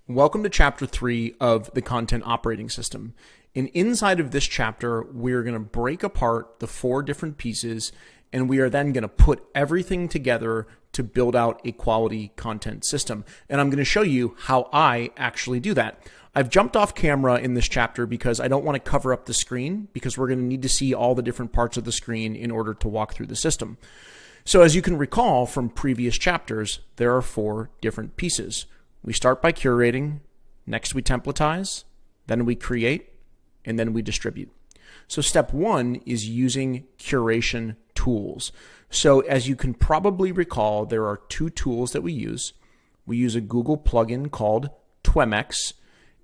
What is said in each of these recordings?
Welcome to Chapter 3 of the Content Operating System. And inside of this chapter, we're going to break apart the 4 different pieces, and we are then going to put everything together to build out a quality content system. And I'm going to show you how I actually do that. I've jumped off camera in this chapter because I don't want to cover up the screen, because we're going to need to see all the different parts of the screen in order to walk through the system. So as you can recall from previous chapters, there are 4 different pieces. We start by curating, next we templatize, then we create, and then we distribute. So step 1 is using curation tools. So as you can probably recall, there are 2 tools that we use. We use a Google plugin called Twemex,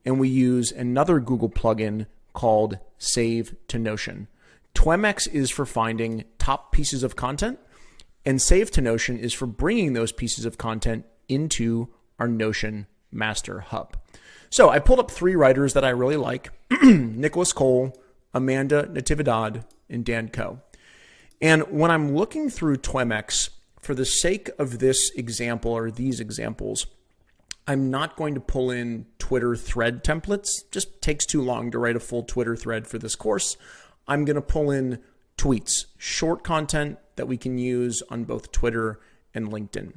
and we use another Google plugin called Save to Notion. Twemex is for finding top pieces of content, and Save to Notion is for bringing those pieces of content into our Notion Master Hub. So I pulled up 3 writers that I really like: Nicholas Cole, Amanda Natividad, and Dan Coe. And when I'm looking through Twemex, for the sake of this example or these examples, I'm not going to pull in Twitter thread templates. Just takes too long to write a full Twitter thread for this course. I'm going to pull in tweets, short content that we can use on both Twitter and LinkedIn.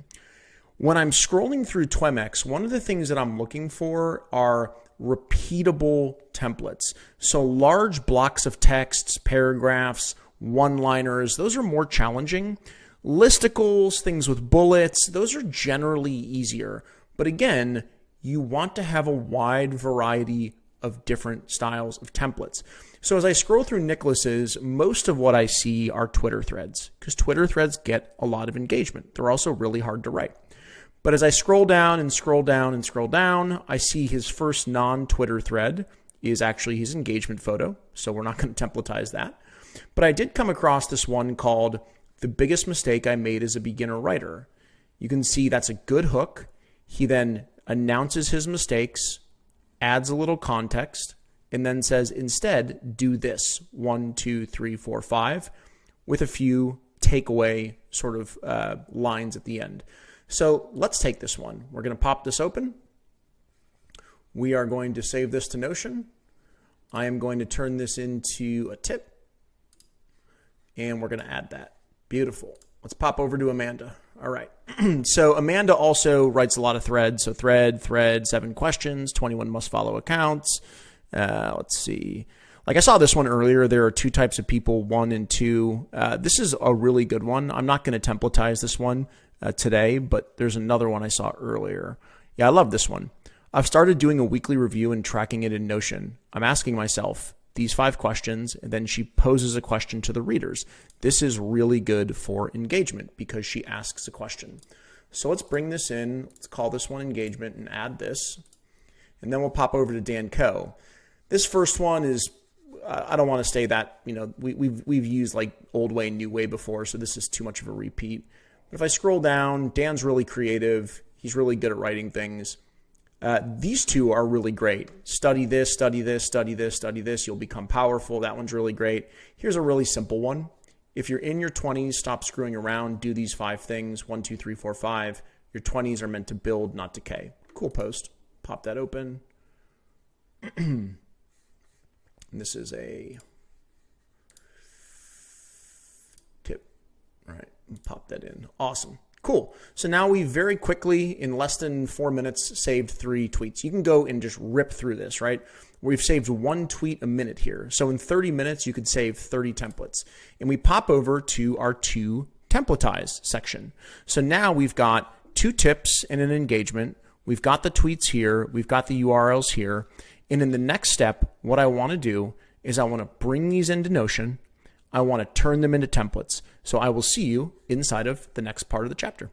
When I'm scrolling through Twemex, one of the things that I'm looking for are repeatable templates. So large blocks of texts, paragraphs, one-liners, those are more challenging. Listicles, things with bullets, those are generally easier. But again, you want to have a wide variety of different styles of templates. So as I scroll through Nicholas's, most of what I see are Twitter threads, because Twitter threads get a lot of engagement. They're also really hard to write. But as I scroll down and scroll down and scroll down, I see his first non-Twitter thread is actually his engagement photo. So we're not going to templatize that. But I did come across this one called "The Biggest Mistake I Made as a Beginner Writer." You can see that's a good hook. He then announces his mistakes, adds a little context, and then says, instead, do this 1, 2, 3, 4, 5, with a few takeaway sort of lines at the end. So let's take this one. We're going to pop this open. We are going to save this to Notion. I am going to turn this into a tip, and we're going to add that. Beautiful. Let's pop over to Amanda. All right. So Amanda also writes a lot of threads. So thread, 7 questions, 21 must follow accounts. Let's see. Like I saw this one earlier, there are 2 types of people, 1 and 2. This is a really good one. I'm not going to templatize this one today, but there's another one I saw earlier. Yeah, I love this one. I've started doing a weekly review and tracking it in Notion. I'm asking myself these 5 questions, and then she poses a question to the readers. This is really good for engagement because she asks a question. So let's bring this in. Let's call this one engagement and add this. And then we'll pop over to Dan Coe. This first one is, I don't want to say that, we've used like old way, new way before, so this is too much of a repeat. But if I scroll down, Dan's really creative. He's really good at writing things. These 2 are really great. Study this, study this, study this, study this. You'll become powerful. That one's really great. Here's a really simple one. If you're in your 20s, stop screwing around. Do these 5 things. 1, 2, 3, 4, 5. Your 20s are meant to build, not decay. Cool post. Pop that open. And this is a tip. All right. Pop that in. Awesome. Cool. So now we very quickly, in less than 4 minutes, saved 3 tweets. You can go and just rip through this, right? We've saved 1 tweet a minute here. So in 30 minutes, you could save 30 templates. And we pop over to our to templatize section. So now we've got 2 tips and an engagement. We've got the tweets here. We've got the URLs here. And in the next step, what I want to do is I want to bring these into Notion. I want to turn them into templates. So I will see you inside of the next part of the chapter.